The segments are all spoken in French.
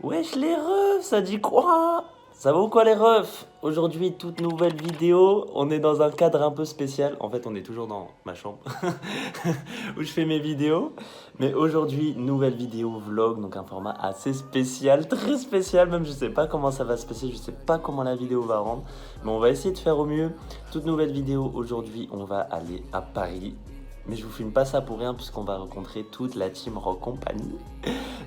Wesh les refs, ça dit quoi? Ça va ou quoi les refs? Aujourd'hui, toute nouvelle vidéo. On est dans un cadre un peu spécial. En fait, on est toujours dans ma chambre où je fais mes vidéos. Mais aujourd'hui, nouvelle vidéo vlog, donc un format assez spécial, très spécial. Même je sais pas comment ça va se passer, je sais pas comment la vidéo va rendre. Mais on va essayer de faire au mieux. Toute nouvelle vidéo. Aujourd'hui, on va aller à Paris. Mais je vous filme pas ça pour rien puisqu'on va rencontrer toute la team Rock Company.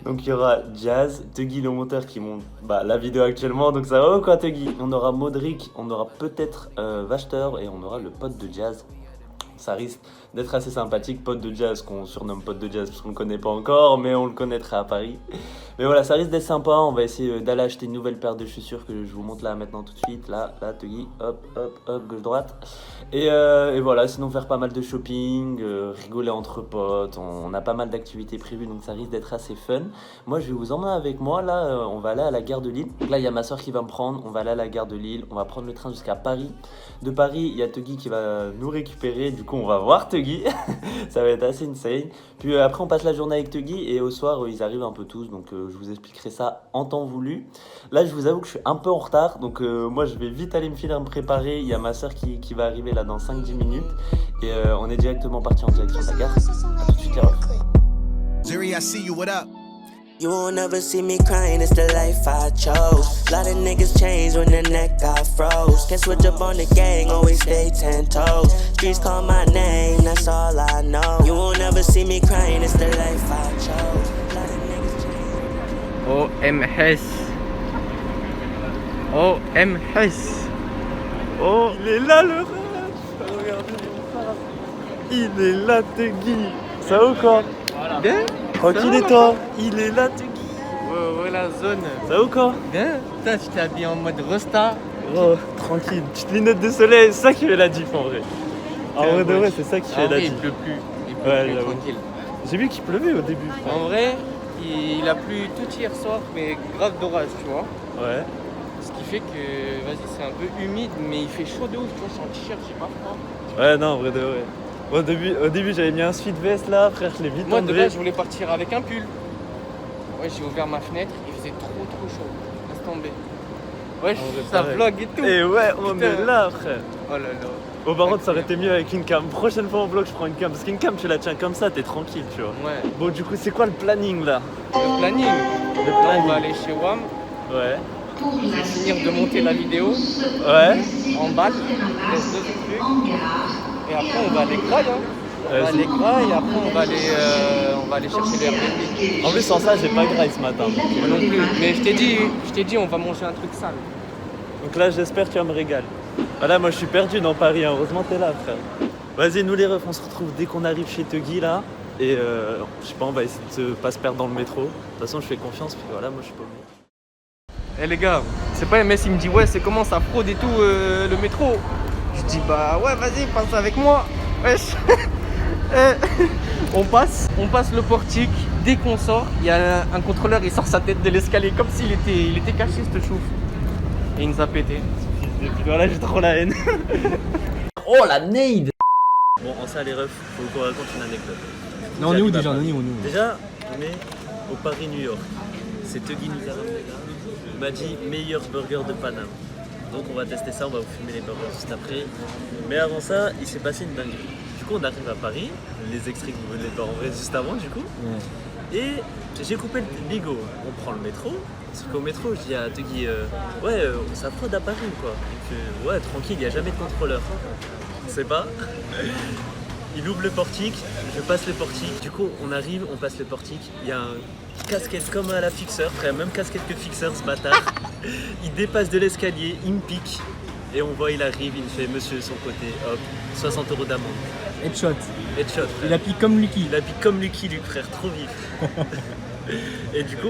Donc il y aura Jazz, Tuggy le monteur qui monte la vidéo actuellement, donc ça va ou quoi Tuggy? On aura Modric, on aura peut-être Wachter et on aura le pote de Jazz. Ça risque d'être assez sympathique, pote de Jazz, qu'on surnomme pote de Jazz parce qu'on le connaît pas encore, mais on le connaîtra à Paris. Mais voilà, ça risque d'être sympa, on va essayer d'aller acheter une nouvelle paire de chaussures que je vous montre là maintenant tout de suite. Là, Tuggy, hop, hop, hop, gauche-droite. Et voilà, sinon faire pas mal de shopping, rigoler entre potes, on a pas mal d'activités prévues donc ça risque d'être assez fun. Moi je vais vous emmener avec moi, là on va aller à la gare de Lille. Donc là il y a ma soeur qui va me prendre, on va aller à la gare de Lille, on va prendre le train jusqu'à Paris. De Paris il y a Tuggy qui va nous récupérer, du coup on va voir Tuggy, ça va être assez insane. Puis après on passe la journée avec Tuggy et au soir ils arrivent un peu tous donc je vous expliquerai ça en temps voulu. Là je vous avoue que je suis un peu en retard donc moi je vais vite aller me filer à me préparer, il y a ma soeur qui va arriver là dans 5-10 minutes et on est directement parti en direction de la gare. A tout de suite les refs. Zuri, I see you, what up? You won't ever see me crying, it's the life I chose. Lot of niggas change when the neck got froze. Can't switch up on the gang, always stay 10 toes. Streets call my name, that's all I know. You won't ever see me crying, it's the life I chose. Lot of niggas change. OMS. Oh, Il est là le ref. Regardez, il est là Tuggy. Ça va ou quoi? Bien. Tranquille et toi? Il est là Tuggy. Ouais, la zone. Ça va ou quoi? Bien. Putain, tu t'es habillé en mode Rosta. Oh, tranquille, petite lunette de soleil, c'est ça qui fait la diff en vrai. En vrai de vrai, c'est ça qui fait la Il diff. pleut plus. Il pleut Ouais, plus, j'avoue. tranquille. J'ai vu qu'il pleuvait au début. En vrai, il a plu tout hier soir, mais grave d'orage, tu vois. Ouais. Ce qui fait que, vas-y, c'est un peu humide, mais il fait chaud de ouf, tu vois, je suis en t-shirt, j'ai pas froid. Ouais, non, en vrai de vrai. Au début j'avais mis un sweat vest là, frère, je l'ai vite Moi, de enlevé. base, je voulais partir avec un pull. Ouais, j'ai ouvert ma fenêtre, il faisait trop chaud. Laisse tomber. Ouais, En vrai, ça pareil. vlog et tout. Et ouais, on Putain. est là, frère. Oh là là. Bon, par contre, ça aurait été mieux avec une cam. Prochaine fois en vlog, je prends une cam. Parce qu'une cam, tu la tiens comme ça, t'es tranquille, tu vois. Ouais. Bon, du coup, c'est quoi le planning là? Le planning. Le Là, on planning. va aller chez WAM. Ouais. Je vais finir de monter la vidéo Ouais. en balle. Il reste 2 trucs. Et après, on va aller graille. Hein. On va Vas-y. aller graille et après, on va aller chercher les Airbnb. En plus, sans ça, j'ai pas graille ce matin. Moi non plus. Mais je t'ai dit, on va manger un truc sale. Donc là, j'espère que tu vas me régaler. Voilà, moi je suis perdu dans Paris, hein. Heureusement t'es là, frère. Vas-y, nous les refs, on se retrouve dès qu'on arrive chez Tuggy là. Et je sais pas, on va essayer de pas se perdre dans le métro. De toute façon, je fais confiance, puis voilà, moi je suis pas mieux. Eh les gars, c'est pas MS, il me dit ouais, c'est comment ça fraude et tout le métro. Je dis bah ouais, vas-y, passe avec moi. Wesh. On passe le portique. Dès qu'on sort, il y a un contrôleur, il sort sa tête de l'escalier comme s'il était caché, ce chouf. Et il nous a pété. Et puis voilà, j'ai trop la haine. Oh la nade. Bon, en ça les refs, faut qu'on raconte une anecdote. Non, on est où déjà? Déjà, on est au Paris-New York. C'est Tuggy nous a ramené là. Il m'a dit meilleur burger de Paname. Donc on va tester ça, on va vous filmer les burgers juste après. Mais avant ça, il s'est passé une dinguerie. Du coup, on arrive à Paris, les extraits que vous venez de voir en vrai juste avant du coup. Et j'ai coupé le bigot. On prend le métro. Sauf qu'au métro, je dis à Tuggy, ça fraude à Paris ou quoi? Donc, ouais, tranquille, il n'y a jamais de contrôleur. On sait pas. Il ouvre le portique, je passe le portique. Du coup, on arrive, on passe le portique. Il y a un casquette comme à la fixeur, frère, même casquette que fixeur, ce bâtard. Il dépasse de l'escalier, il me pique. Et on voit, il arrive, il me fait monsieur de son côté, hop, 60 € d'amende. Headshot. Headshot, frère. Il applique comme Lucky. Il applique comme Lucky, Luke, frère, trop vif. Et du coup,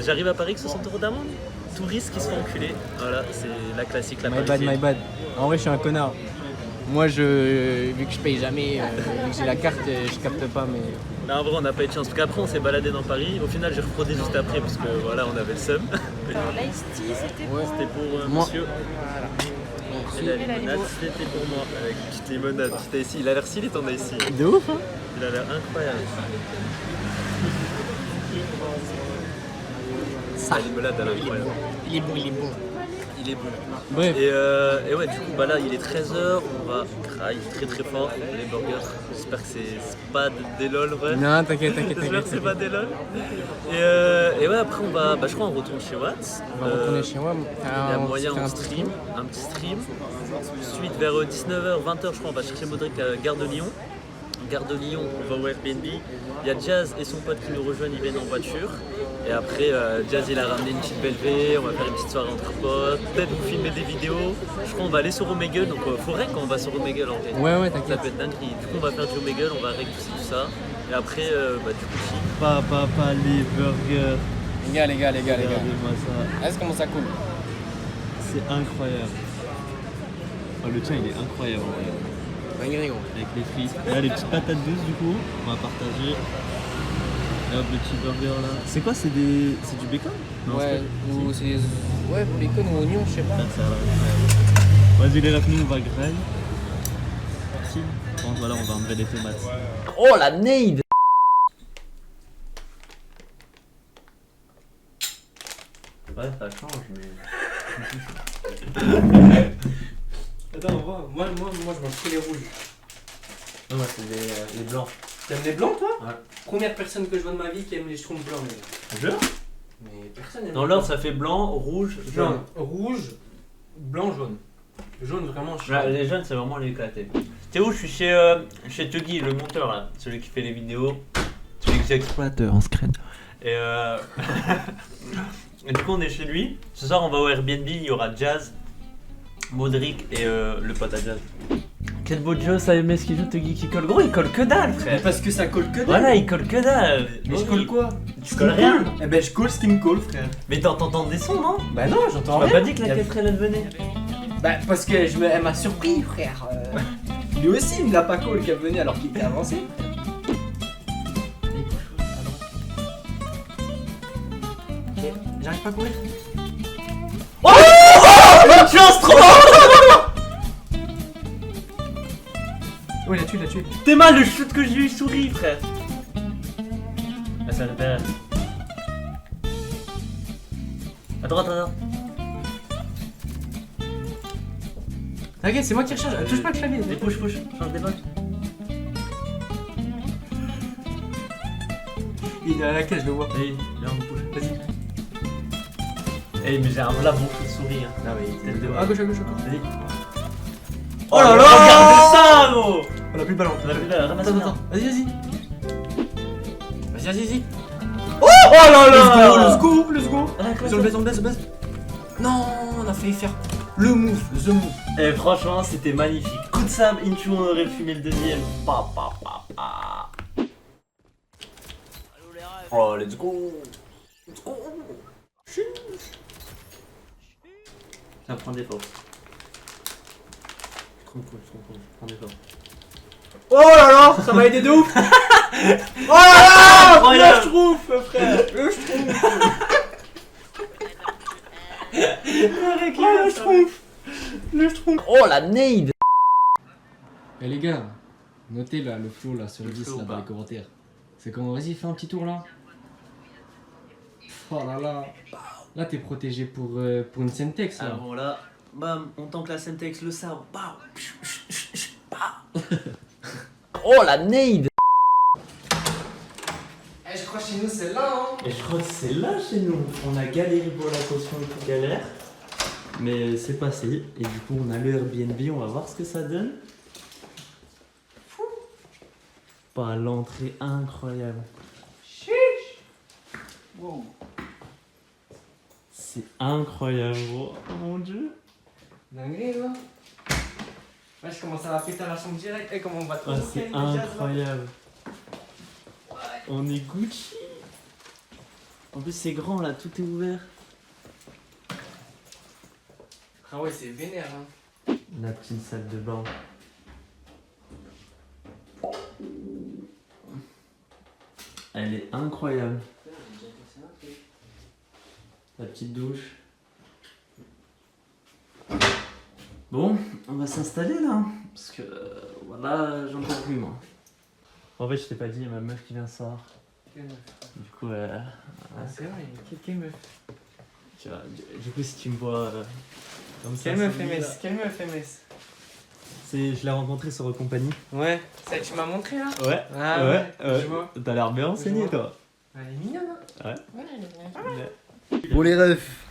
j'arrive à Paris avec 60 € d'amende. Touristes qui se font enculer. Voilà, c'est la classique, la parisienne. My bad. En vrai, je suis un connard. Moi, vu que je paye jamais, vu que j'ai la carte, je capte pas. Mais Non, en vrai, on n'a pas eu de chance. Parce qu'après, on s'est baladé dans Paris. Au final, j'ai refraudé juste après, parce que voilà, on avait le seum. L'ice tea, c'était Ouais. C'était pour Moi. monsieur. Et la limonade, c'était pour moi. Avec une petite limonade. J'étais ici. Il a l'air stylé ton ici. de ouf, hein. Il a l'air incroyable. ça. La limonade, elle est incroyable. Il est bon, il est bon. Il est bon. Bref. Et ouais, du coup, bah là, il est 13h, on va grailler très très fort les burgers. J'espère que c'est pas des lol, ouais. Non, t'inquiète. J'espère que c'est pas des lol. Et ouais, après, on va, bah, je crois, on retourne chez Watts. On va retourner chez moi. Il y a moyen, on stream, un petit stream. Ensuite, vers 19h, 20h, je crois, on va chercher Modric à Gare de Lyon. Gare de Lyon, on va au Airbnb. Il y a Jazz et son pote qui nous rejoignent, ils viennent en voiture. Et après, Jazz il a ramené une petite belle V, on va faire une petite soirée entre potes, peut-être vous filmer des vidéos. Je crois qu'on va aller sur Omegle, donc faudrait quand on va sur Omegle en fait. Ouais, Ça t'inquiète. peut être dinguerie. Du coup, on va faire du Omegle, on va régler tout ça. Et après, bah du coup, Pas les burgers. Les gars. Regardez-moi ça. Est-ce comment ça coule? C'est incroyable. Oh, le tien, il est incroyable. En vrai. Gros. Avec les frites. Et là, les petites patates douces, du coup, on va partager. Et hop, le petit burger là. C'est quoi? C'est du bacon? Non, Ouais, ou c'est des. Ouais, bacon ou oignon, je sais pas. Ça a l'air incroyable. Vas-y, les refs, nous, on va grailler. Merci. Bon, voilà, on va enlever les tomates. Oh la nade! Ouais, ça change, mais. Attends, moi je mange que les rouges. Non, moi, c'est les blancs. T'aimes les blancs, toi? Ouais. Première personne que je vois de ma vie qui aime les schtroumpfs blancs, les gars. Jure? Mais personne aime Dans les l'ordre, ça fait blanc, rouge, jaune. Non, rouge, blanc, jaune. Jaune, vraiment, je suis. Ouais, les jaunes, c'est vraiment l'éclaté. T'es où? Je suis chez Tuggy, le monteur là. Celui qui fait les vidéos. Celui qui exploite en screen. Et et du coup, on est chez lui. Ce soir, on va au Airbnb. Il y aura Jazz, Modric et le pote à Jazz. Quel beau Joe, ça aimait ce qu'il joue, Tuggy qui colle. Gros, il colle que dalle, frère. Parce que ça colle que dalle. Voilà, il colle que dalle. Mais je colle quoi? Tu colles rien. Eh ben je colle ce qui me colle, frère. Mais t'entends des sons, non? Bah non, j'entends Tu m'as rien. pas dit que la quatrième elle venait? Bah parce que elle m'a surpris, frère. Lui aussi, il me l'a pas call qu'elle venait alors qu'il était avancé. Ok, j'arrive pas à courir. Tu lances trop! Oh, il a tué. T'es mal le shoot que j'ai eu souris, frère. Ah, ça répère. À droite. T'inquiète, c'est moi qui recharge. Touche pas le clavier. Allez, push, change des votes. Il est à la cage, je le vois. Allez, là on push. Vas-y. Eh, mais j'ai un là bon shoot souris. Hein. Non, mais Tête de à gauche. Vas-y. Oh là là! Regardez ça, gros! On a plus le ballon. Ramasse bien. Vas-y. Oh là là! Let's go. Sur le base. Non, on a failli faire the move. Eh, franchement, c'était magnifique. Coup de sable, Inchu, on aurait fumé le deuxième. Pa. Oh, let's go! Ça prend des forces. Trop cool. Prends des forces. Oh là là, ça m'a aidé de ouf. Oh là là, Incroyable. le schtroumpf, frère. Le schtroumpf. Oh la nade! Eh les gars, notez là le flow là sur le Le 10 flow, là dans bah. les commentaires. C'est comment? Vas-y, fais un petit tour là. Oh là là. Là t'es protégé pour une Sentex là. Alors là, bam, on tanque la Sentex, le sabre, bam. Oh la nade! Eh, je crois chez nous c'est là hein. Et je crois que c'est là chez nous. On a galéré pour la caution et tout galère. Mais c'est passé. Et du coup, on a le Airbnb. On va voir ce que ça donne. Pas l'entrée incroyable. Wow. C'est incroyable, gros. Oh mon dieu. Dinguerie là. Ouais, je commence à la péter à la chambre direct. Eh, comment on va trop Ah, c'est incroyable. On est Gucci. En plus, c'est grand là. Tout est ouvert. Ah ouais, c'est vénère hein. La petite salle de bain. Elle est incroyable. La petite douche. Bon, on va s'installer là. Parce que voilà, j'en peux plus moi. En fait, je t'ai pas dit, il y a ma meuf qui vient ce soir. Quelle meuf? Du coup, Ah, c'est vrai, quelle meuf? Tu vois, du coup, si tu me vois comme ça. Quelle meuf c'est lui, MS, là. quelle meuf MS. Je l'ai rencontré sur Compagnie. Ouais, ça tu m'as montré là. Ouais. Ah ouais, je vois. T'as l'air bien enseigné, vois. toi. Elle est mignonne hein. Ouais. Ouais, elle est mignonne. Bon les refs,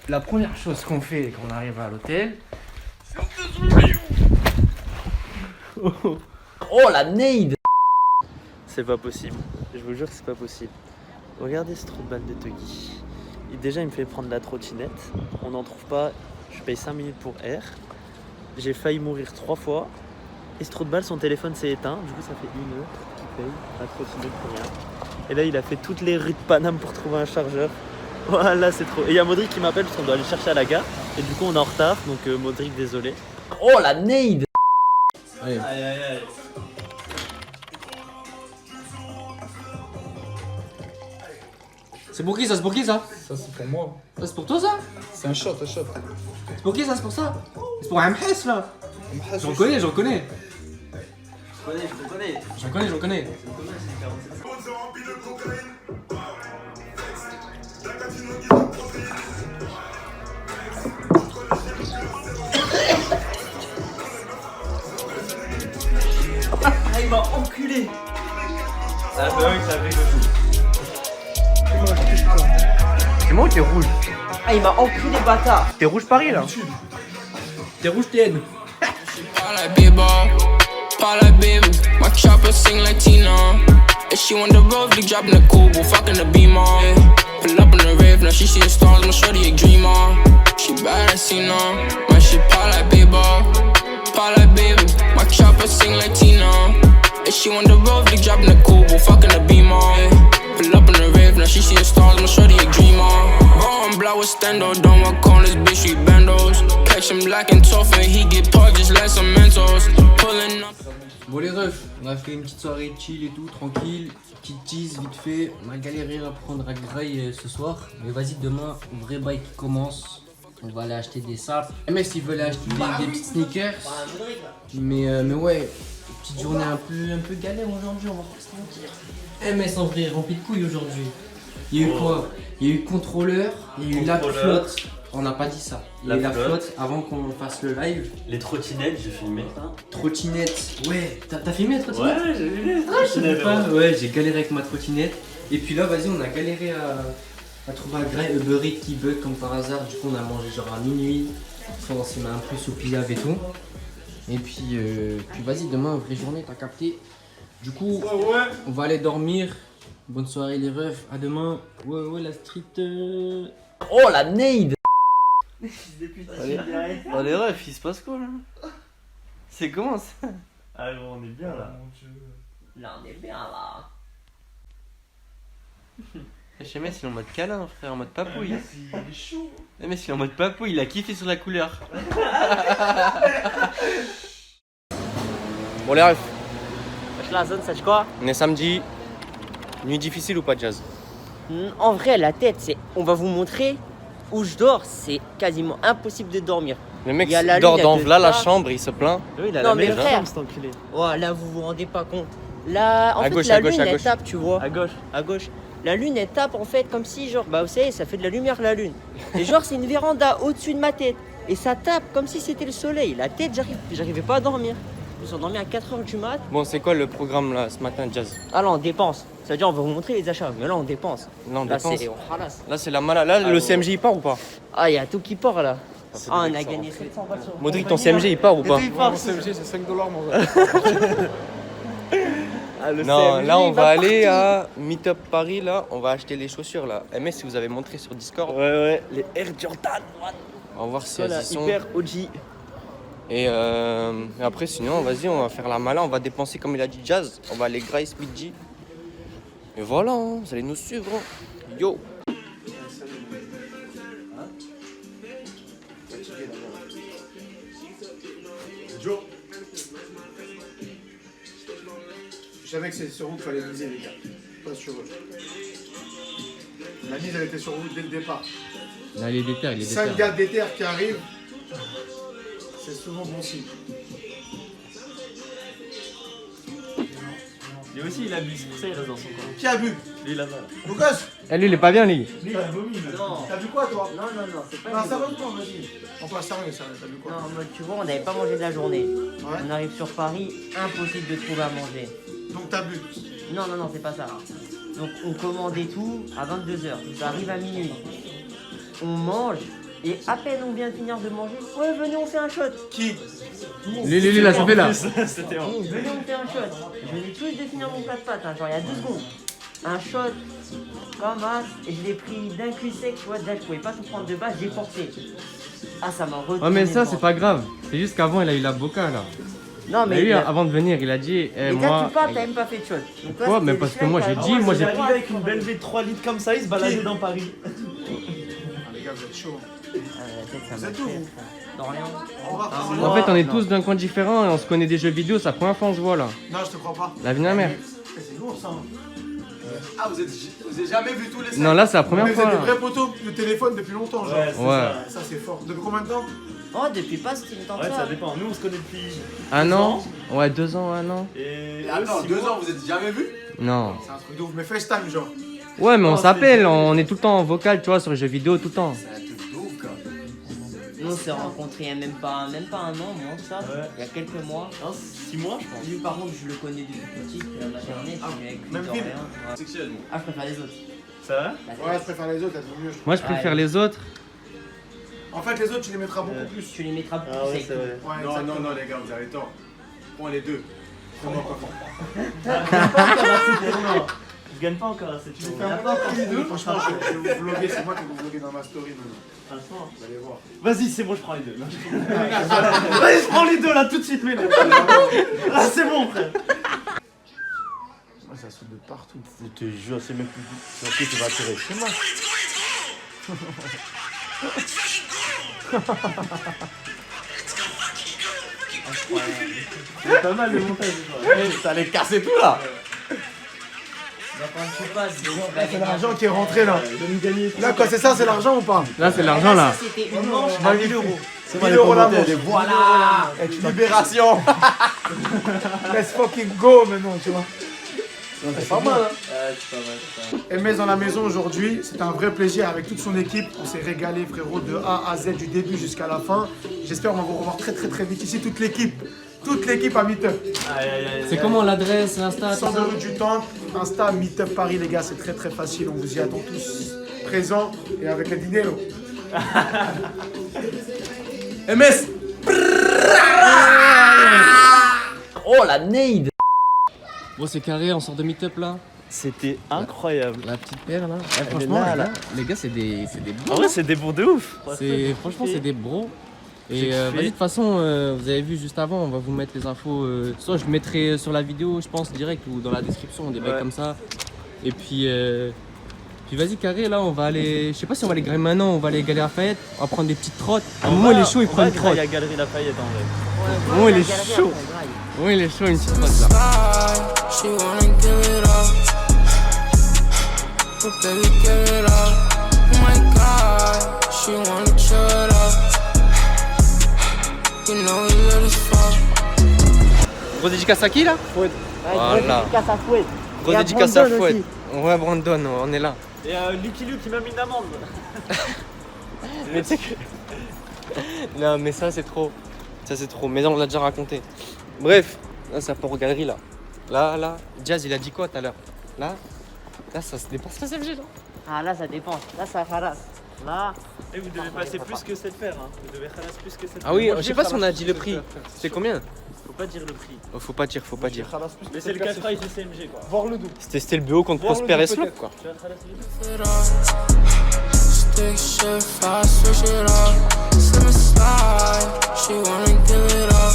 la première chose qu'on fait quand on arrive à l'hôtel, Oh la nade. C'est pas possible, je vous jure que c'est pas possible. Regardez ce trou de balle de Tuggy. Déjà il me fait prendre la trottinette, on n'en trouve pas, je paye 5 minutes pour R. J'ai failli mourir 3 fois. Et ce trou de balle, son téléphone s'est éteint, du coup ça fait 1 heure qu'il paye la trottinette pour rien. Et là il a fait toutes les rues de Paname pour trouver un chargeur. Voilà, c'est trop. Et il y a Modric qui m'appelle parce qu'on doit aller chercher à la gare. Et du coup on est en retard, donc Modric désolé. Oh la nade. allez. Aïe aïe aïe. C'est pour qui ça? C'est pour qui ça? Ça c'est pour moi. Ça c'est pour toi ça? C'est un shot, un shot. C'est pour qui ça? C'est pour ça? C'est pour un MS là? J'en connais, j'en connais. J'en connais. Ah il m'a enculé. Ça bug, ça fait C'est moi ou t'es rouge? Ah il m'a enculé bâtard. T'es rouge Paris là? T'es rouge TN. All like baby, my chopper sing like Tina. If she want the road, they dropping the Kubo, fucking the Beamer. Yeah. Pull up in the rave, now she seeing stars, my shorty a dreamer. She bad as Tina, my shit pop like baby, my chopper sing like Tina. If she want the road, they dropping the Kubo, fucking the Beamer. Yeah. Pull up in the rave, now she seeing stars, my shorty a dreamer. Bro, I'm black with stendo, don't walk on this bitch, we bandos. Catch him black and tough and he get parked just like some Mentos. Pulling up. Bon les refs, on a fait une petite soirée chill et tout, tranquille, petite tease vite fait. On a galéré à prendre à Grail ce soir, mais vas-y demain, vrai bail qui commence. On va aller acheter des sapes. MS il veut aller acheter des petites sneakers. Mais ouais, petite journée un peu galère aujourd'hui, on va pas se mentir. MS en vrai rempli de couilles aujourd'hui. Il y a eu quoi? Il y a eu contrôleur, il y a eu la flotte. On n'a pas dit ça. Il y a eu la flotte avant qu'on fasse le live. Les trottinettes, j'ai filmé. Trottinette, ouais, t'as filmé la trottinette? Ouais, j'ai vu les Je savais pas, ouais, j'ai galéré avec ma trottinette. Et puis là, vas-y, on a galéré à trouver un Grail Uber Eats qui bug comme par hasard. Du coup, on a mangé genre à minuit. On s'est mis un peu sous pillave et tout. Et puis vas-y, demain, vraie journée, t'as capté. Du coup, on va aller dormir. Bonne soirée les refs, à demain. Ouais, la street. Oh la nade. Oh les refs, il se passe quoi là? C'est comment ça? Ah bon, on est bien là. Là, on est bien là. HMS il est en mode câlin frère, en mode papouille. Il est chaud. MS il est en mode papouille, il a kiffé sur la couleur. Bon les refs, La zone, ça dit quoi? on est samedi. Nuit difficile ou pas Jazz? En vrai, la tête, c'est. On va vous montrer où je dors, c'est quasiment impossible de dormir. Le mec Il y a la dort lune, dans elle te là la tape. chambre, il se plaint. Oui, il a Non, la mais meilleure frère. jambe, cet enculé. Oh, là, vous vous rendez pas compte. Là, en À fait, gauche, la à gauche, lune, à elle gauche. tape, tu vois. À gauche. À gauche. La lune, elle tape en fait comme si, genre, bah vous savez, ça fait de la lumière la lune. Et genre, c'est une véranda au-dessus de ma tête. Et ça tape comme si c'était le soleil. La tête, j'arrivais pas à dormir. Je me suis endormi à 4h du mat. Bon, c'est quoi le programme là ce matin Jazz? Ah là, on dépense. Ça veut dire, on va vous montrer les achats. Mais là, on dépense. Là on Là, dépense. c'est. On ralasse. Là c'est la malade. Là le CMJ il part ou pas? Ah, il y a tout qui part là. fait Ah, des on a mecs gagné 700 balles sur. Modric ton CMG il part ou pas? Mon CMG c'est 5$ mon gars. Ah, le Non, CMJ, là on il va aller partout. à Meetup Paris là, on va acheter les chaussures là. MS si vous avez montré sur Discord, Ouais, les Air Jordan. on va voir si Voilà, elles y sont. hyper OG. Et après sinon vas-y on va faire la mala, on va dépenser comme il a dit Jazz, on va aller Grace Speedy. Et voilà, hein, vous allez nous suivre. Hein. Yo. Joe. Je savais que c'est sur vous qu'il fallait miser les gars, pas sur eux. La mise elle était sur vous dès le départ. Là il est déter, il est 5 gars d'éther qui arrivent, c'est souvent bon signe. Lui aussi il abuse, pour ça il reste dans son coin. Qui a bu? Lui là-bas. Mon gosse. Eh, lui, il est pas bien, lui. Lui, il a vomi. Non. T'as bu quoi, toi? Non, c'est pas Non, une- sérieusement, vas-y. On passe sérieux, t'as bu quoi? Non, en mode, tu vois, on n'avait pas mangé de la journée. Ouais. On arrive sur Paris, impossible de trouver à manger. Donc t'as bu. Non, c'est pas ça. Donc on commande et tout à 22h. Ça arrive à minuit. On mange et à peine on vient de finir de manger. Ouais, venez, on fait un shot. Qui? Lui, là, ça fait là. C'était en. Venez, on fait un shot. Je venais tout juste de finir mon plat de pâtes, hein, genre il y a 2 secondes. Un shot comme as et je l'ai pris d'un cul sec, tu vois. Déjà, je pouvais pas tout prendre de base, j'ai forcé. Ah, ça m'a retourné. Ouais, mais ça, le c'est ventre. pas grave. C'est juste qu'avant, il a eu la boca, là. Non, Mais mais. lui, avant de venir, il a dit, Et moi. là, tu parles, t'as même pas fait de shot. Donc, toi, Quoi? c'était Mais le parce que chien moi, qui a j'ai le dit, droit moi, de j'ai- faire J'arrivais avec une belle V de 3 litres comme ça, il se baladait dans Paris. Ah, les gars, vous êtes chauds. Ça Vous m'a êtes fait, où, frère. Dans rien. On va En fait, on est Non. tous d'un coin différent et on se connaît des jeux vidéo, c'est la première fois on se voit là. Non, je te crois pas. La vie de ma mère. C'est lourd, ça. Ah, vous avez jamais vu tous les Non, là, c'est la première Mais vous fois. êtes des là. vrais poteaux de téléphone depuis longtemps, genre. Ouais, c'est Ouais. Ça, c'est fort. Depuis combien de temps? Oh, depuis pas si longtemps que Ouais, ça. ça dépend. Nous on se connaît depuis. Un an? Ouais, 2 ans, un an. Et Attends, eux, 2 6 mois. ans, vous êtes jamais vus? Non. C'est un truc de ouf. Mais FaceTime, genre. Ouais, mais on Non, s'appelle, c'est- on est tout le temps en vocal, tu vois, sur les jeux vidéo tout le temps. C'est un truc de ouf, quoi. Nous, on s'est rencontrés il y a même pas un an, moins que ça. Ouais. Il y a quelques mois. Non, 6 mois je pense. Lui, par contre, je le connais depuis petit, depuis la maternelle. Ah, je suis avec lui même de ville. rien. Ouais. Sexuellement. Ah, je préfère les autres. Ça va? Ouais, je préfère les autres, elles sont mieux. je trouve. Moi, je préfère les autres. En fait, les autres, tu les mettras beaucoup plus. Tu les mettras plus Ah ouais, avec c'est tout. vrai. Ouais, Non, exactement. non, non, les gars, vous avez tort. Prends les deux. Prends-moi pas fort. Je gagne pas encore assez, non. Je gagne pas encore assez. Tu Je veux vais faire faire un peu les deux. Franchement, je vais vous vlogger, c'est moi qui vais vous vlogger dans ma story maintenant. Franchement. Vous allez voir. Vas-y, c'est bon, je prends les deux. Vas-y, je prends les deux là tout de suite, mais là. Ah, c'est bon, frère. Ouais, ça saute de partout. Je te jure, c'est même plus. C'est ok, tu vas tirer. C'est moi. C'est pas mal le montage. Ça allait casser tout là. Donc, quand tu passes, C'est l'argent qui est rentré là. Là, quoi, c'est ça, c'est l'argent ou pas? Là, c'est l'argent là. Ça, c'était une manche à 1000 euros. C'est 1000 euros la manche. Voilà. Libération. Let's fucking go maintenant, tu vois. C'est pas mal. Hein. Ouais, c'est pas mal, c'est pas mal. Hermès dans la maison aujourd'hui, c'est un vrai plaisir avec toute son équipe. On s'est régalé, frérot, de A à Z, du début jusqu'à la fin. J'espère qu'on va vous revoir très vite ici, toute l'équipe à Meetup. Aïe, aïe, aïe. C'est comment l'adresse, l'Insta, tout 100 ça rue du Temple, Insta, Meetup Paris, les gars, c'est très facile. On vous y attend tous présents et avec le dinero. MS. Oh la nade. Bon, c'est carré, on sort de meet-up là. C'était incroyable. La petite paire là. Eh, est franchement, là, là. les gars, c'est des bros. En vrai, c'est des bons de ouf. Franchement, c'est des bros. J'ai Et kiffé. vas-y, de toute façon, vous avez vu juste avant, on va vous mettre les infos. Soit je mettrai sur la vidéo, je pense, direct, ou dans la description, des bails Ouais. comme ça. Et puis vas-y, carré, là, on va aller. Je sais pas si on va aller garer maintenant, on va aller garer Lafayette, on va prendre des petites trottes. À un moment, il est chaud, il prend une trotte. Il y a Galerie Lafayette en vrai. Oh, il est chaud. Oh, il est chaud, une petite trotte là. She wanna give it up, but baby give it up. Oh my God, she wanna chew it up. You know we lit as fuck. Gros dédicace à qui là? Voilà. Dédicace à Fouet. Gros Et à dédicace à Brandon Fouet. aussi. Ouais, Brandon, on est là. Et Lucky Luke qui m'a mis une amende. Mais tu sais que. Non, mais ça c'est trop. Ça c'est trop. Mais on l'a déjà raconté. Bref, là c'est pour galerie là. Là, Jazz il a dit quoi tout à l'heure? Là, ça se dépense pas CFG là. Ah, là, ça dépense. Là, ça harasse. Là. Et vous devez passer plus que cette paire. Hein. Vous devez khalas plus que cette paire. Ah oui, Moi, je sais dis pas si on a khalas dit plus le que prix. cette paire. C'est combien? Faut pas dire le prix. Oh, faut pas dire. Mais c'est le cash prize du CMG quoi. Voir le double. C'était le BO contre Voir le Prosper et double, Slop peut-être. quoi. Tu vas khalas le It up. Stick shit fast, switch it up. Slip and slide, she wanna give it up.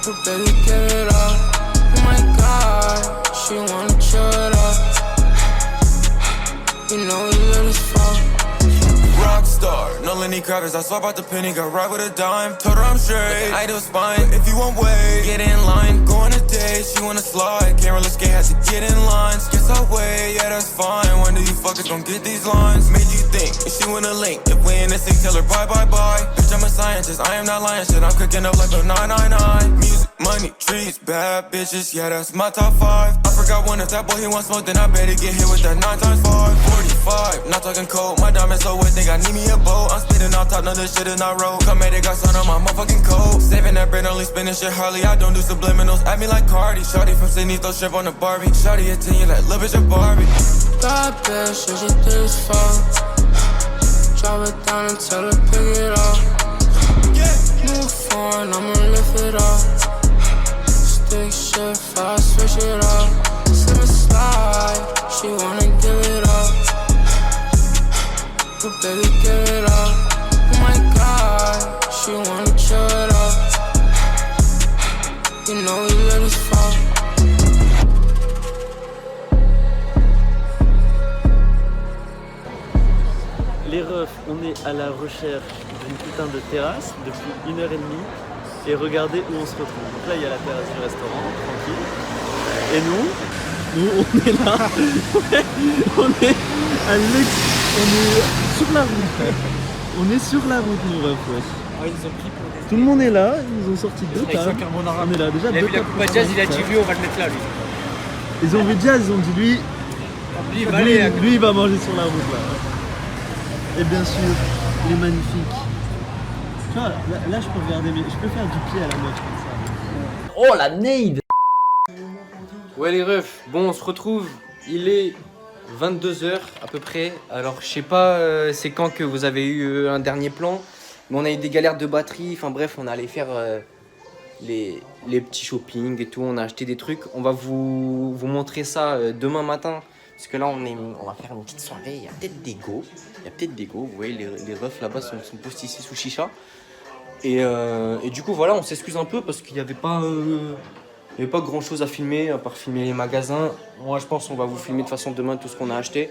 But baby, give it up. Oh my God, she wanna chew it up. You know we lit as fuck. rock star. No Lenny Kravitz, I swap out the penny, got right with a dime. Told her I'm straight, I do spine. If you want weight, get in line. Go on a date, she wanna slide. Can't roller skate, had to get in lines. Guess I'll wait, yeah, that's fine. When do you fuckers gon' get these lines? Made you think, if she wanna link. If we in this thing, tell her bye, bye, bye. Bitch, I'm a scientist, I am not lying shit. I'm cooking up like a 999. Music, money, trees, bad bitches, yeah, that's my top 5. I forgot one, if that boy he wants smoke, then I better get hit with that 9x5. 45, not talking cold, my diamonds so wet, think I need me a boat. I'm spitting off top, none of this shit is not road. Come at it, got sun on my motherfucking coat. Saving that bread, only spinning shit Harley. I don't do subliminals, at me like Cardi. Shawty from Sydney, throw shrimp on the Barbie. Shawty a 10, you like lil' bitch a Barbie. Bad bitch, she thinks fun. Drop it down and tell her pick it up. Move on, I'ma lift it up. Stick shit fast, switch it up. Slip and slide, she wanna give it up. But baby, give it up. Oh my God, she wanna chill it up. You know we let us fall. Les refs, on est à la recherche d'une putain de terrasse depuis 1h30 et regardez où on se retrouve. Donc là il y a la terrasse du restaurant, tranquille. Et nous on est là, on est à l'ex, on est sur la route. On est sur la route nos refs, ouais. Tout le monde est là, ils nous ont sorti 2 tables. On est là déjà. Il a vu la coupe à Jazz, il a dit lui on va le mettre là lui. Ils ont vu Jazz, ils ont dit lui il va manger sur la route là. Et bien sûr, il est magnifique. Tu vois, là je peux regarder, mais je peux faire du pied à la moitié comme ça. Oh la nade. Ouais les refs, bon on se retrouve, il est 22h à peu près. Alors je sais pas c'est quand que vous avez eu un dernier plan, mais on a eu des galères de batterie, enfin bref on allait faire les petits shopping et tout, on a acheté des trucs. On va vous montrer ça demain matin. Parce que là, on va faire une petite soirée. Il y a peut-être des go. Vous voyez, les refs là-bas sont postés ici sous chicha. Et du coup, voilà, on s'excuse un peu parce qu'il n'y avait pas grand-chose à filmer, à part filmer les magasins. Moi, je pense qu'on va vous filmer de toute façon demain tout ce qu'on a acheté.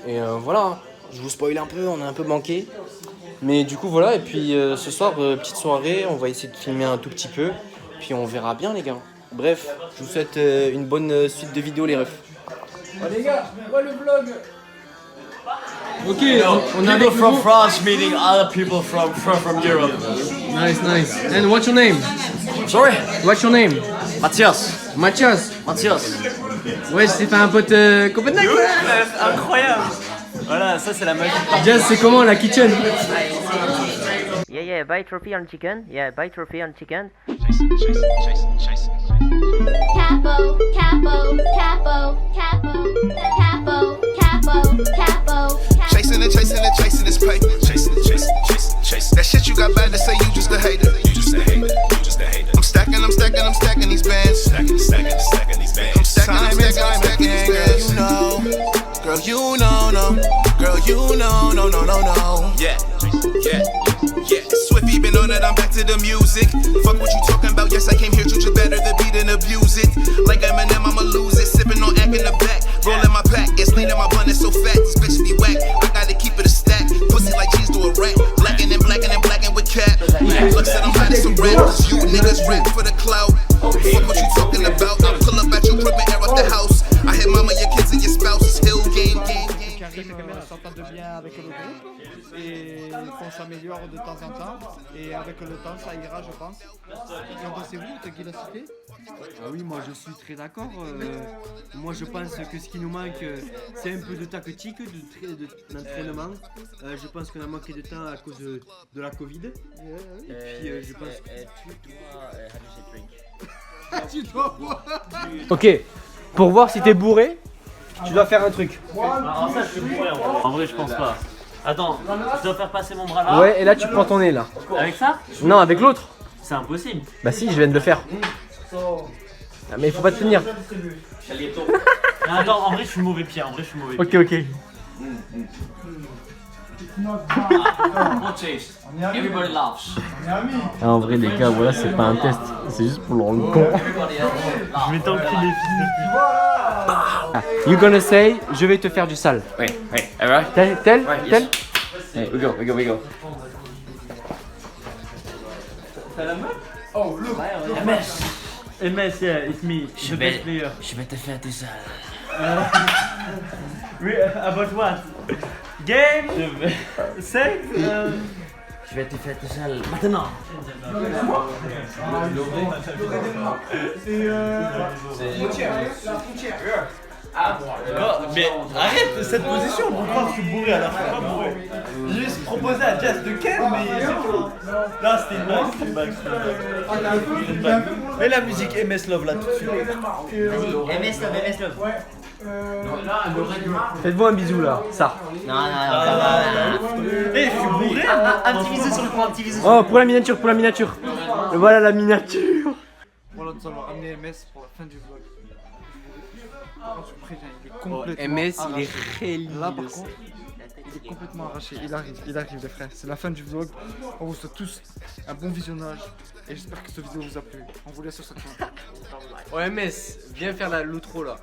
Et voilà, je vous spoil un peu, on a un peu manqué. Mais du coup, voilà. Et puis ce soir, petite soirée, on va essayer de filmer un tout petit peu. Puis on verra bien, les gars. Bref, je vous souhaite une bonne suite de vidéos, les refs. Oh les gars, moi le vlog. Ok, on a People from France meeting other people from Europe. Nice. And what's your name? Sorry? What's your name? Mathias. Mathias. Ouais, c'est pas un pote Copenhague. Incroyable. Voilà, ça c'est la magie. Jazz, c'est comment la kitchen? Yeah, buy trophy on chicken. Yeah, buy trophy on chicken. Capo, capo, capo, capo, capo, capo, capo. Chasing this paper. Chasing. That shit you got bad to say, you just a hater. I'm stacking these bands. I'm stacking these bands. Girl, you know, no. Yeah. Swiffy been on it, I'm back to the music. Fuck what you talking about, yes I came here to just better the beat and abuse it. Like Eminem, I'ma lose it, sipping on ack in the back. Rolling my pack, it's lean in my bun, it's so fat, these bitches be whack. I gotta keep it a stack, pussy like cheese to a rat. Blackin' with cap. Look said I'm hot as a rat, cause you niggas rap for the clout. Fuck what you talking about, I pull up at your crib and air out the house. I hit mama, your kids and your spouses, hill game. S'entendent bien avec le groupe et qu'on s'améliore de temps en temps et avec le temps ça ira je pense. Et en pensez-vous de qui l'a cité? Ah oui, moi je suis très d'accord. Moi je pense que ce qui nous manque c'est un peu de tactique, d'entraînement. Je pense qu'on a manqué de temps à cause de la Covid. Et puis je pense tu dois boire. Ok, pour voir si t'es bourré, tu dois faire un truc. Alors ça je suis bourré en vrai je pense pas. Attends, je dois faire passer mon bras là. Ouais, et là tu prends ton nez là. Avec ça? Non, avec l'autre. C'est impossible. Bah si, je viens de le faire. Ah, mais il faut pas te tenir. Attends, en vrai je suis mauvais pied, Ok. Everybody laughs. Ah, en vrai les gars, voilà, c'est pas un test, c'est juste pour le rendre con. Je vais t'enculer fils de pute. You gonna say, je vais te faire du sale. Ouais, alright. Tel. Hey, we go. T'as la meuf? Oh, look. MS, yeah, it's me, the best player. Je vais te faire tout seul. About what? Game? Sex? Je vais te faire tout seul. Maintenant. Mais arrête cette position pour croire que je suis bourré alors que je suis pas bourré. J'ai juste proposé à Jazz de Ken, mais c'est tout. Là c'était une blague, Mets la musique MS Love là tout de suite. MS Love. Faites-vous un bisou là, ça. Non. Eh, je suis bourré. Un petit bisou sur le front, un petit bisou. Oh, pour la miniature. Et voilà la miniature. Voilà, nous allons ramener MS pour la fin du vlog. Je suis prêt, il est complètement MS, il arraché. est réel. Là par contre, il est complètement arraché. Il arrive les frères. C'est la fin du vlog. On vous souhaite tous un bon visionnage. Et j'espère que cette vidéo vous a plu. On vous laisse sur cette fin. Oh MS, viens faire l'outro là.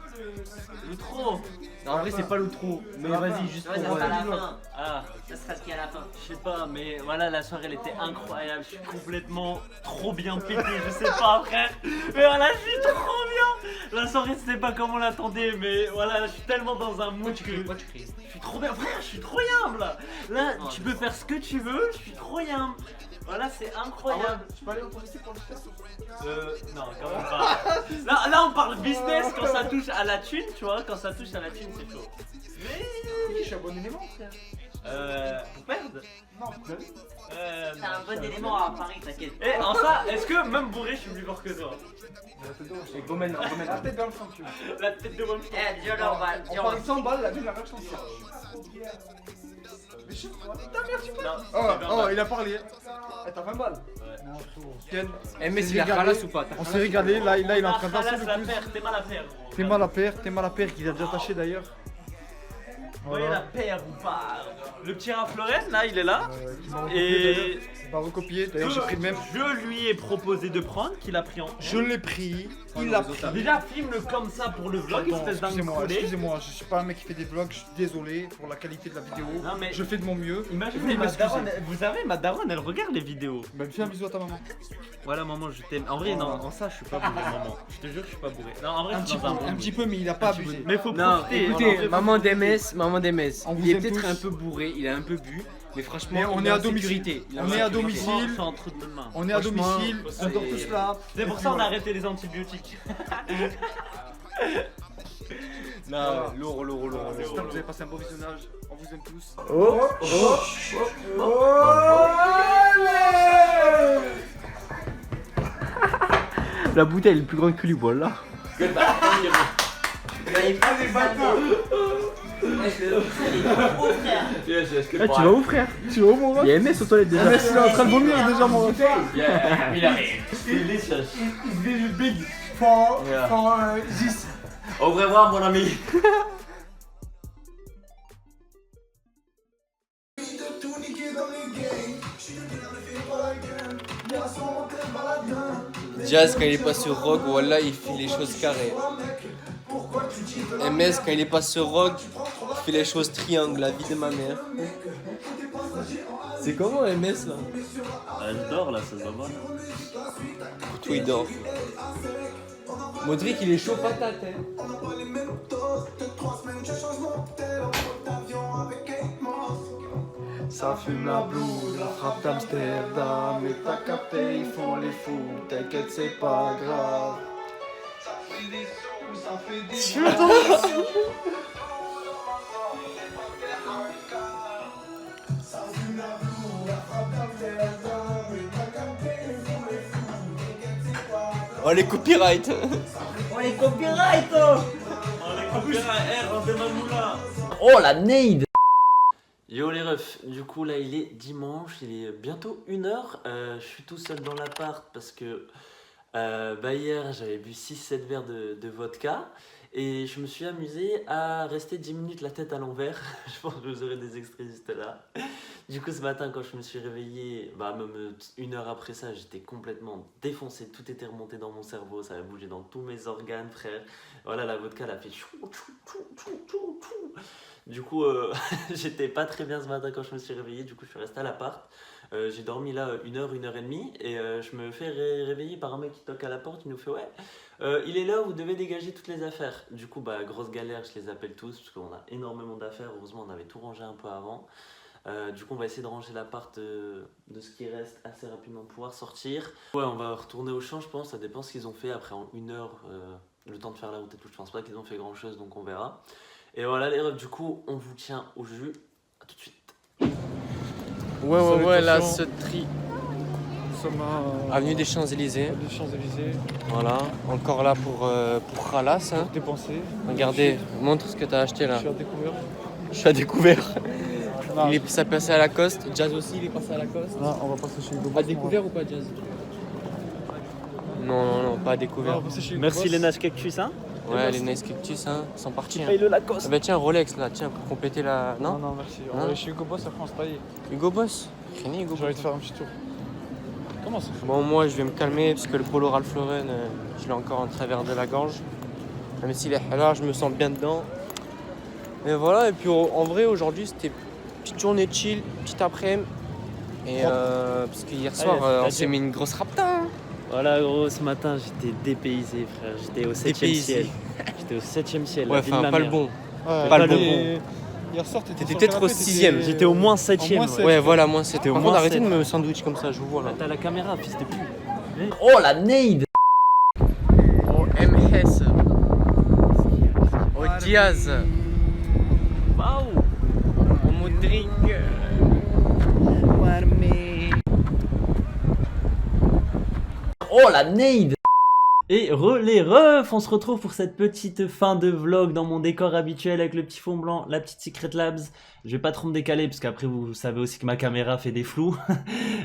L'outro. Non, en vrai c'est pas l'outro, mais vas-y juste Ouais, ça pour... sera à la fin. Ah, Ça sera ce qu'il y a à la fin. je sais pas, mais voilà, la soirée elle était incroyable. Je suis complètement trop bien pété, je sais pas, frère. Mais voilà, je suis trop bien. La soirée, c'était pas comme on l'attendait, mais voilà, je suis tellement dans un mood que. Je suis trop bien, frère, je suis trop yambe là. Là, tu peux faire ce que tu veux, je suis trop yambe. Voilà, c'est incroyable. Tu peux aller au policier pour le faire? Non, quand même pas. Là, on parle business quand ça touche à la thune, tu vois. Quand ça touche à la thune, c'est chaud. Je suis un bon élément, frère. Pour perdre? Non, T'as un bon élément à Paris, t'inquiète. Et en ça, est-ce que même bourré, je suis plus fort que toi? Gomen, la tête dans le fond, tu vois. La tête de Wam. Eh, déjà là, on va. On parie 100 balles, la ville a rien changé. Mais je sais pas, ta mère, tu peux. Oh, il a parlé. Eh, t'as 20 balles. Ken, MS, il a ralasse ou pas? on s'est regardé, là il est en train de danser la le plus. paire, t'es mal à faire. gros. T'es mal à paire, qu'il a déjà taché d'ailleurs. Vous voyez la paire ou pas? Le petit Florent, là, il est là. Et Et il m'a recopié, d'ailleurs j'ai pris le même. je lui ai proposé de prendre, qu'il a pris en. Je l'ai pris, il l'a pris. Déjà, filme-le comme ça pour le vlog, Attends, espèce d'incolé. excusez-moi, je suis pas un mec qui fait des vlogs, je suis désolé pour la qualité de la vidéo. Non, mais- Je fais de mon mieux. Imaginez, ma daronne, vous savez, ma daronne, elle regarde les vidéos. Bah, fais un bisou à ta maman. Voilà, maman, je t'aime. En vrai, non, en ça, je suis pas bourré, maman. Je te jure que je suis pas bourré. Non, en vrai, Un je suis petit dans peu, un bon un petit mood. peu, mais il a pas abusé. Mais faut Non, profiter. écoutez, Voilà. maman d'MS, On vous il est aime peut-être tous. un peu bourré, il a un peu bu, mais franchement, Mais on il est en à domicile. sécurité. Il est en On est à sécurité. domicile. C'est entre de bonnes mains. On est à Franchement, domicile, on dort tous là. C'est pour ça qu'on a arrêté les antibiotiques. Non, lourd. J'espère que vous avez passé un bon visionnage. On vous aime tous. La bouteille est plus grande que lui, voilà. Ah, tu vas où, frère? Tu vas où, mon ref? Il y a MS aux toilettes déjà. Ah, mais il est en train de vomir déjà, mon ref. Il arrive. Delicious. It's very big for this. Au revoir, mon ami. Jazz, quand il est pas sur Rogue, voilà, il fait les choses carrées. MS, quand il est pas sur Rogue, il fait les choses triangle, la vie de ma mère. C'est comment MS là? Je dors là, ça se voit. Pour toi, il dort. Modric, il est chaud patate, hein. Ça fume la blouse, la frappe d'Amsterdam. Et t'as capté, ils font les fous. T'inquiète, c'est pas grave. Oh, les copyrights. On les copyright, oh. Oh la nade. Yo les refs, du coup là il est dimanche, il est bientôt 1h, je suis tout seul dans l'appart parce que hier j'avais bu 6-7 verres de vodka et je me suis amusé à rester 10 minutes la tête à l'envers, je pense que vous aurez des extraits juste là. Du coup, ce matin, quand je me suis réveillé, bah, même une heure après ça, j'étais complètement défoncé. Tout était remonté dans mon cerveau, ça a bougé dans tous mes organes, frère. Voilà, la vodka, elle a fait chou, chou, chou, chou, chou, chou. Du coup, j'étais pas très bien ce matin quand je me suis réveillé. Du coup, je suis resté à l'appart. J'ai dormi là une heure et demie. Et je me fais réveiller par un mec qui toque à la porte. Il nous fait ouais, il est là, vous devez dégager toutes les affaires. Du coup, bah, grosse galère, je les appelle tous parce qu'on a énormément d'affaires. Heureusement, on avait tout rangé un peu avant. Du coup, on va essayer de ranger l'appart de ce qui reste assez rapidement pour pouvoir sortir. Ouais, on va retourner au champ, je pense. Ça dépend ce qu'ils ont fait après en une heure. Le temps de faire la route et tout, je pense pas qu'ils ont fait grand chose, donc on verra. Et voilà les refs, du coup, on vous tient au jus. À tout de suite. Ouais, là, ce tri. Nous sommes Avenue des Champs-Élysées. des Champs-Élysées. Voilà, encore là pour Khalas. Hein. Dépenser. Regardez, montre ce que t'as acheté là. Je suis à découvert. Je suis à découvert. Non. Ça passé à Lacoste. Jazz aussi, il est passé à Lacoste. Non, on va passer chez Hugo Boss. À découvert ou pas, Jazz? Non, pas à découvert. Non, on va passer chez Hugo Merci Boss. les Nash Cactus, hein. Ouais, les Nice Cactus, hein, sont partis. Paye le Lacoste. Ah bah tiens, Rolex là, tiens, pour compléter la. Non, Non, merci. On Hein va aller chez Hugo Boss, après on se taille. Hugo Boss. Fini, Hugo J'ai envie Boss. de faire un petit tour. Comment ça? Bon, moi je vais me calmer parce que le polo Ralph Lauren, je l'ai encore en travers de la gorge. Même s'il est halal, je me sens bien dedans. Et voilà, et puis en vrai, aujourd'hui c'était petite journée chill, petite après-midi. Et parce que hier soir, Allez, on s'est mis une grosse rapta. Hein. Voilà gros, ce matin j'étais dépaysé frère, j'étais au 7ème Dépaysé. ciel. J'étais au 7ème ciel. Ouais, la vie de enfin, ma pas le mère. bon. Ouais, Pas le mais bon. Hier soir, t'étais sur le peut-être au canapé, 6ème. J'étais au moins en 7ème. moins Ouais. sept. Ouais, voilà, moi c'était. au Par moins contre, arrêtez de sept. me sandwich comme ça, je vous vois là. T'as la caméra, fils de pute. Oh la nade! Au MS. Au Diaz. Waouh! Au Modric. Oh la nade! Et les refs, on se retrouve pour cette petite fin de vlog dans mon décor habituel avec le petit fond blanc, la petite Secret Labs. Je vais pas trop me décaler parce qu'après vous savez aussi que ma caméra fait des flous.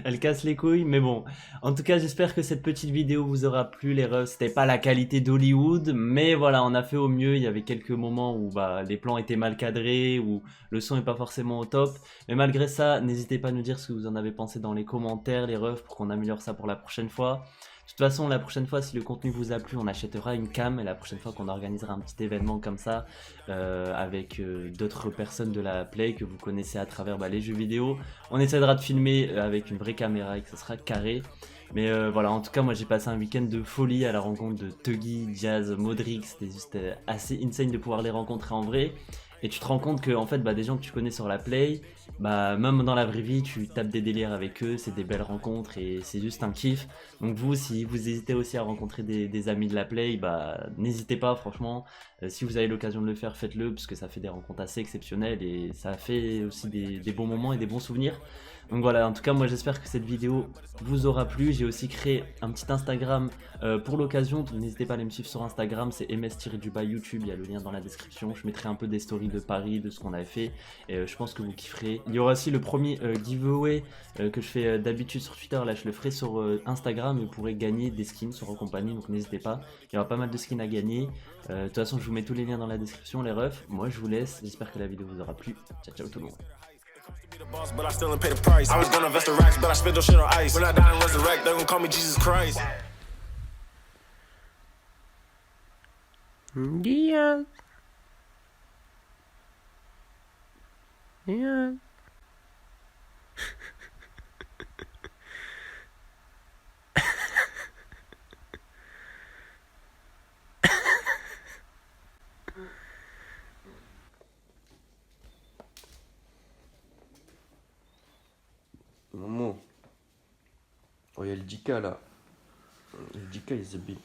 Elle casse les couilles, mais bon. En tout cas, j'espère que cette petite vidéo vous aura plu les refs. C'était pas la qualité d'Hollywood, mais voilà, on a fait au mieux. Il y avait quelques moments où bah, les plans étaient mal cadrés, où le son est pas forcément au top. Mais malgré ça, n'hésitez pas à nous dire ce que vous en avez pensé dans les commentaires les refs pour qu'on améliore ça pour la prochaine fois. De toute façon, la prochaine fois, si le contenu vous a plu, on achètera une cam. Et la prochaine fois qu'on organisera un petit événement comme ça, avec d'autres personnes de la Play que vous connaissez à travers les jeux vidéo, on essaiera de filmer avec une vraie caméra et que ça sera carré. Mais voilà, en tout cas, moi j'ai passé un week-end de folie à la rencontre de Tuggy, Jazz, Modric. C'était juste assez insane de pouvoir les rencontrer en vrai. Et tu te rends compte que en fait, des gens que tu connais sur la Play, même dans la vraie vie, tu tapes des délires avec eux, c'est des belles rencontres et c'est juste un kiff. Donc vous, si vous hésitez aussi à rencontrer des amis de la Play, n'hésitez pas franchement. Si vous avez l'occasion de le faire, faites-le parce que ça fait des rencontres assez exceptionnelles et ça fait aussi des bons moments et des bons souvenirs. Donc voilà, en tout cas moi j'espère que cette vidéo vous aura plu. J'ai aussi créé un petit Instagram pour l'occasion, n'hésitez pas à aller me suivre sur Instagram, c'est ms-du-bas YouTube, il y a le lien dans la description. Je mettrai un peu des stories de Paris, de ce qu'on avait fait et je pense que vous kifferez. Il y aura aussi le premier giveaway que je fais d'habitude sur Twitter, là je le ferai sur Instagram et vous pourrez gagner des skins sur Compagnie, donc n'hésitez pas, il y aura pas mal de skins à gagner. De toute façon je vous mets tous les liens dans la description les refs. Moi je vous laisse, j'espère que la vidéo vous aura plu. Ciao ciao tout le monde. But I still ain't pay the price. I was gonna invest the racks, but I spent those shit on ice. When I die and resurrect, they gon' call me Jesus Christ. Diaz. Diaz. Momo. Oh, il y a le Dika là. Le Dika, il est big.